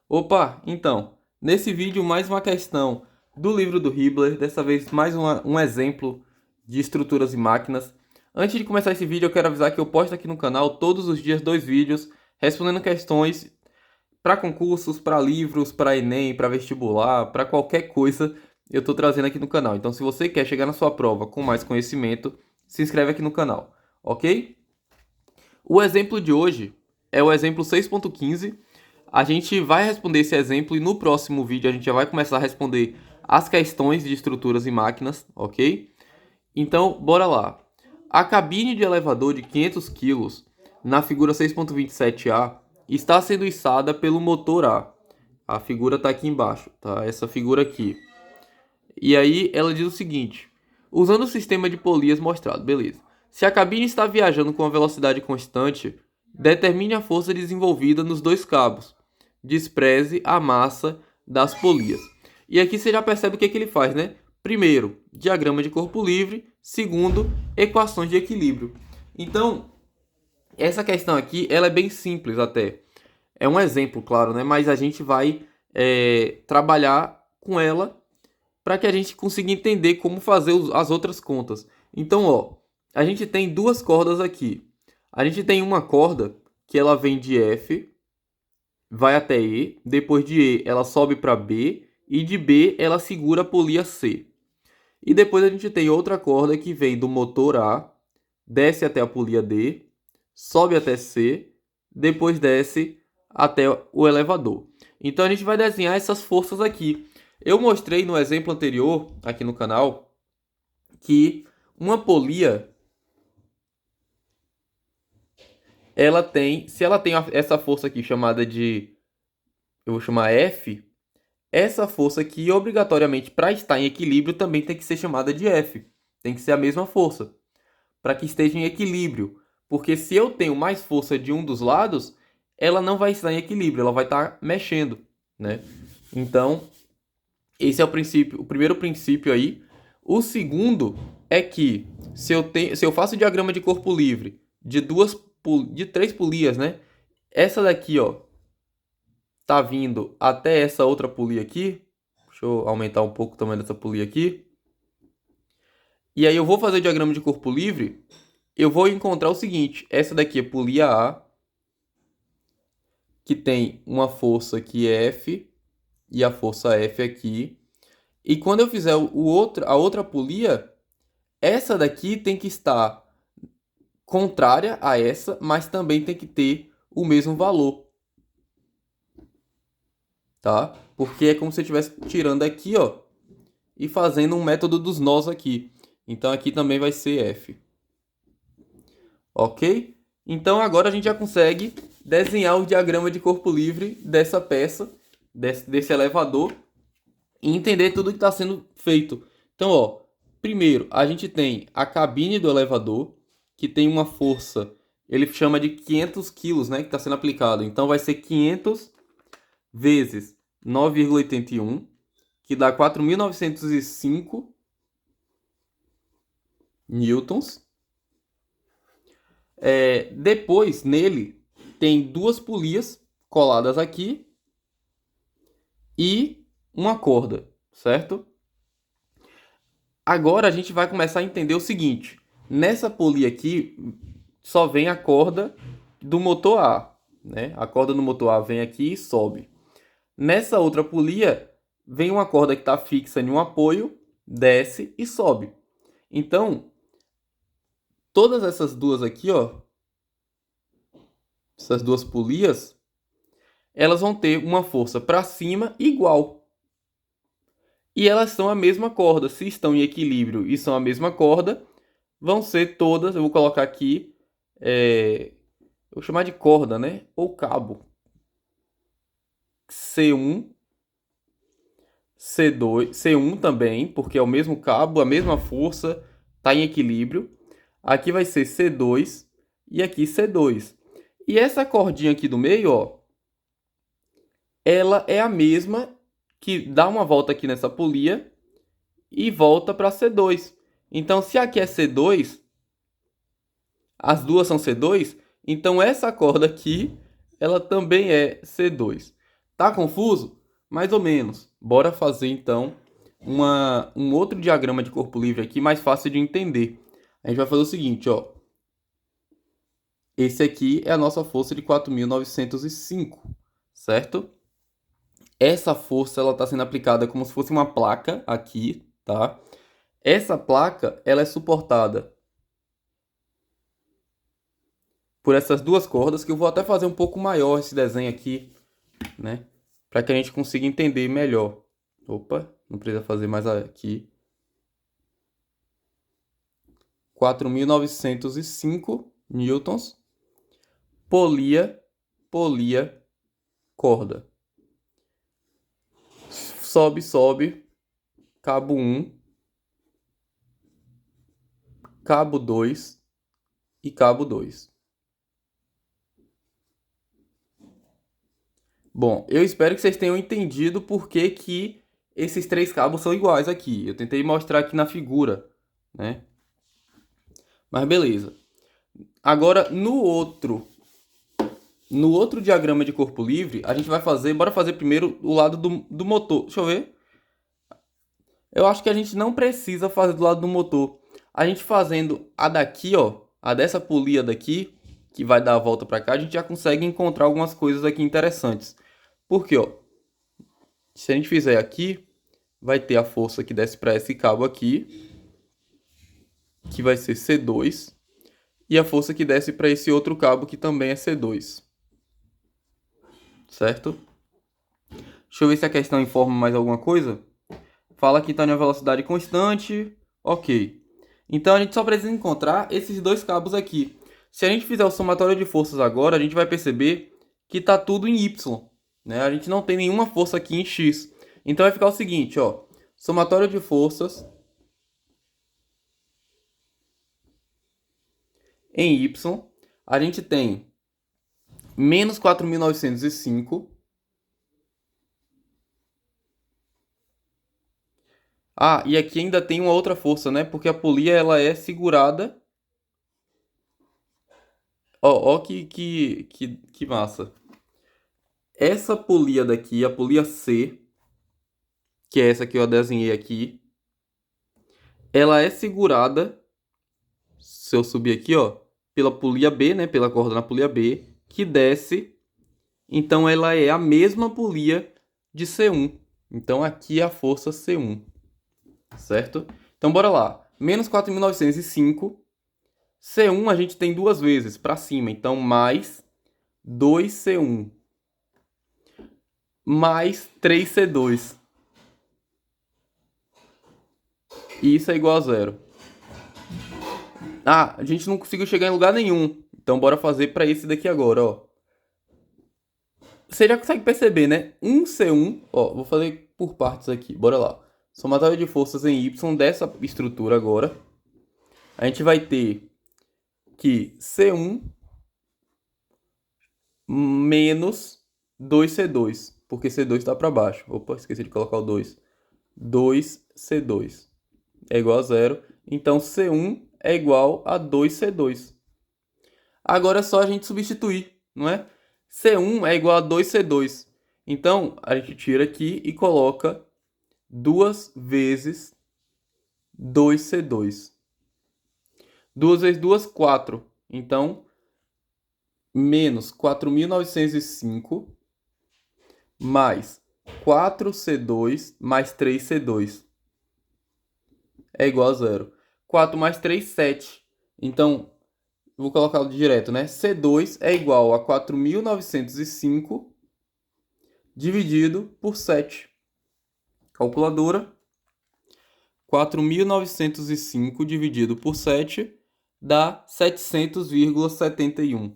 Opa, então, nesse vídeo mais uma questão do livro do Hibbeler, dessa vez mais um exemplo de estruturas e máquinas. Antes de começar esse vídeo, eu quero avisar que eu posto aqui no canal todos os dias dois vídeos respondendo questões para concursos, para livros, para Enem, para vestibular, para qualquer coisa eu estou trazendo aqui no canal. Então, se você quer chegar na sua prova com mais conhecimento, se inscreve aqui no canal, ok? O exemplo de hoje é o exemplo 6.15. A gente vai responder esse exemplo e no próximo vídeo a gente já vai começar a responder as questões de estruturas e máquinas, ok? Então, bora lá. A cabine de elevador de 500 kg na figura 6.27a está sendo içada pelo motor A. A figura está aqui embaixo, tá? Essa figura aqui. E aí ela diz o seguinte: usando o sistema de polias mostrado, beleza. Se a cabine está viajando com uma velocidade constante, determine a força desenvolvida nos dois cabos. Despreze a massa das polias. E aqui você já percebe o que ele faz, né? Primeiro, diagrama de corpo livre. Segundo, equações de equilíbrio. Então, essa questão aqui, ela é bem simples até. É um exemplo, claro, né? Mas a gente vai trabalhar com ela para que a gente consiga entender como fazer as outras contas. Então, ó, a gente tem duas cordas aqui. A gente tem uma corda que ela vem de F, vai até E, depois de E ela sobe para B e de B ela segura a polia C. E depois a gente tem outra corda que vem do motor A, desce até a polia D, sobe até C, depois desce até o elevador. Então a gente vai desenhar essas forças aqui. Eu mostrei no exemplo anterior, aqui no canal, que uma polia, ela tem, se ela tem essa força aqui chamada de, eu vou chamar F, essa força aqui, obrigatoriamente, para estar em equilíbrio, também tem que ser chamada de F. Tem que ser a mesma força, para que esteja em equilíbrio. Porque se eu tenho mais força de um dos lados, ela não vai estar em equilíbrio, ela vai estar mexendo, né? Então, esse é o princípio, o primeiro princípio aí. O segundo é que se eu faço o diagrama de corpo livre de três polias, né? Essa daqui, ó, tá vindo até essa outra polia aqui. Deixa eu aumentar um pouco o tamanho dessa polia aqui. E aí eu vou fazer o diagrama de corpo livre, eu vou encontrar o seguinte: essa daqui é polia A, que tem uma força aqui F e a força F aqui. E quando eu fizer a outra polia, essa daqui tem que estar contrária a essa, mas também tem que ter o mesmo valor, tá? Porque é como se eu estivesse tirando aqui, ó, e fazendo um método dos nós aqui. Então aqui também vai ser F. Ok? Então agora a gente já consegue desenhar o diagrama de corpo livre dessa peça, desse elevador, e entender tudo que está sendo feito. Então, ó, primeiro a gente tem a cabine do elevador, que tem uma força, ele chama de 500 quilos, né, que está sendo aplicado. Então vai ser 500 vezes 9,81, que dá 4.905 newtons. Depois, nele, tem duas polias coladas aqui e uma corda, certo? Agora a gente vai começar a entender o seguinte: nessa polia aqui só vem a corda do motor A, né? A corda do motor A vem aqui e sobe. Nessa outra polia vem uma corda que está fixa em um apoio, desce e sobe. Então, todas essas duas aqui, ó, essas duas polias, elas vão ter uma força para cima igual. E elas são a mesma corda. Se estão em equilíbrio e são a mesma corda, vão ser todas, eu vou colocar aqui, eu vou chamar de corda, né? Ou cabo. C1, C2, C1 também, porque é o mesmo cabo, a mesma força, está em equilíbrio. Aqui vai ser C2 e aqui C2. E essa cordinha aqui do meio, ó, ela é a mesma que dá uma volta aqui nessa polia e volta para C2. Então, se aqui é C2, as duas são C2, então essa corda aqui, ela também é C2. Tá confuso? Mais ou menos. Bora fazer então um outro diagrama de corpo livre aqui mais fácil de entender. A gente vai fazer o seguinte, ó. Esse aqui é a nossa força de 4.905, certo? Essa força ela está sendo aplicada como se fosse uma placa aqui, tá? Essa placa ela é suportada por essas duas cordas, que eu vou até fazer um pouco maior esse desenho aqui, né? Para que a gente consiga entender melhor. Opa, não precisa fazer mais aqui. 4.905 newtons. Polia, corda. Sobe, cabo 1, cabo 2 e cabo 2. Bom, eu espero que vocês tenham entendido por que que esses três cabos são iguais aqui. Eu tentei mostrar aqui na figura, né? Mas beleza. Agora, no outro diagrama de corpo livre, a gente vai fazer... Bora fazer primeiro o lado do motor. Deixa eu ver. Eu acho que a gente não precisa fazer do lado do motor. A gente fazendo a daqui, ó, a dessa polia daqui, que vai dar a volta para cá, a gente já consegue encontrar algumas coisas aqui interessantes. Porque, ó, se a gente fizer aqui, vai ter a força que desce para esse cabo aqui, que vai ser C2, e a força que desce para esse outro cabo, que também é C2. Certo? Deixa eu ver se a questão informa mais alguma coisa. Fala que está em uma velocidade constante. Ok. Então a gente só precisa encontrar esses dois cabos aqui. Se a gente fizer o somatório de forças agora, a gente vai perceber que está tudo em Y, né? A gente não tem nenhuma força aqui em X. Então vai ficar o seguinte, ó. Somatório de forças em Y. A gente tem menos 4.905. Ah, e aqui ainda tem uma outra força, né? Porque a polia ela é segurada. Ó, que massa. Essa polia daqui, a polia C, que é essa que eu desenhei aqui, ela é segurada, se eu subir aqui, ó, pela polia B, né? Pela corda na polia B, que desce. Então ela é a mesma polia de C1. Então aqui é a força C1. Certo? Então bora lá. Menos 4.905. C1 a gente tem duas vezes para cima. Então mais 2C1. Mais 3C2. E isso é igual a zero. Ah, a gente não conseguiu chegar em lugar nenhum. Então bora fazer para esse daqui agora, ó. Você já consegue perceber, né? 1C1, ó, vou fazer por partes aqui. Bora lá. Somatório de forças em Y dessa estrutura agora. A gente vai ter que C1 menos 2C2, porque C2 está para baixo. Opa, esqueci de colocar o 2. 2C2 é igual a zero. Então C1 é igual a 2C2. Agora é só a gente substituir, não é? C1 é igual a 2C2. Então a gente tira aqui e coloca 2 vezes 2C2. 2 vezes 2, 4. Então, menos 4.905 mais 4C2 mais 3C2 é igual a zero. 4 mais 3, 7. Então, vou colocar direto, né? C2 é igual a 4.905 dividido por 7. Calculadora. 4.905 dividido por 7 dá 700,71.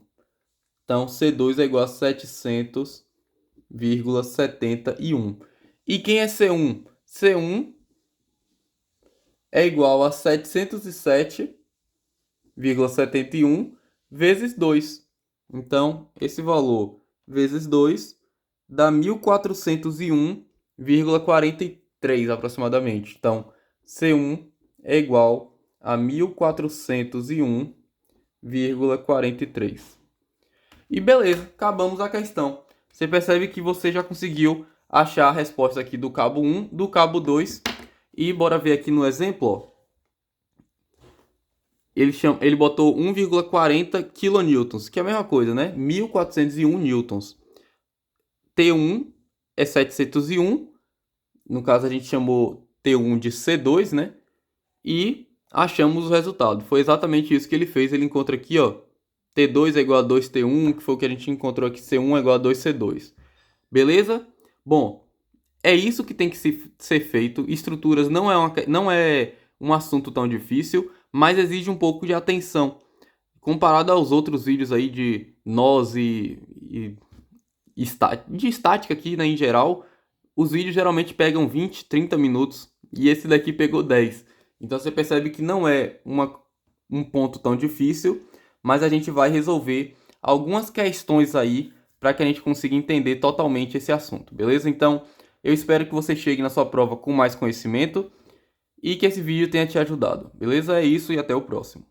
Então, C2 é igual a 700,71. E quem é C1? C1 é igual a 707,71 vezes 2. Então, esse valor vezes 2 dá 1.401,43 aproximadamente. Então, C1 é igual a 1.401,43. E beleza, acabamos a questão. você percebe que você já conseguiu achar a resposta aqui do cabo 1, do cabo 2. E bora ver aqui no exemplo, ó. Ele botou 1,40 kN, que é a mesma coisa, né? 1.401 newtons. T1 é 701, no caso a gente chamou T1 de C2, né? E achamos o resultado. Foi exatamente isso que ele fez. Ele encontra aqui, ó, T2 é igual a 2T1, que foi o que a gente encontrou aqui, C1 é igual a 2C2. Beleza? Bom, é isso que tem que ser feito. Estruturas não é um assunto tão difícil, mas exige um pouco de atenção. Comparado aos outros vídeos aí de nós de estática aqui, né, em geral, os vídeos geralmente pegam 20, 30 minutos e esse daqui pegou 10. Então você percebe que não é um ponto tão difícil, mas a gente vai resolver algumas questões aí para que a gente consiga entender totalmente esse assunto, beleza? Então, eu espero que você chegue na sua prova com mais conhecimento e que esse vídeo tenha te ajudado, beleza? É isso e até o próximo.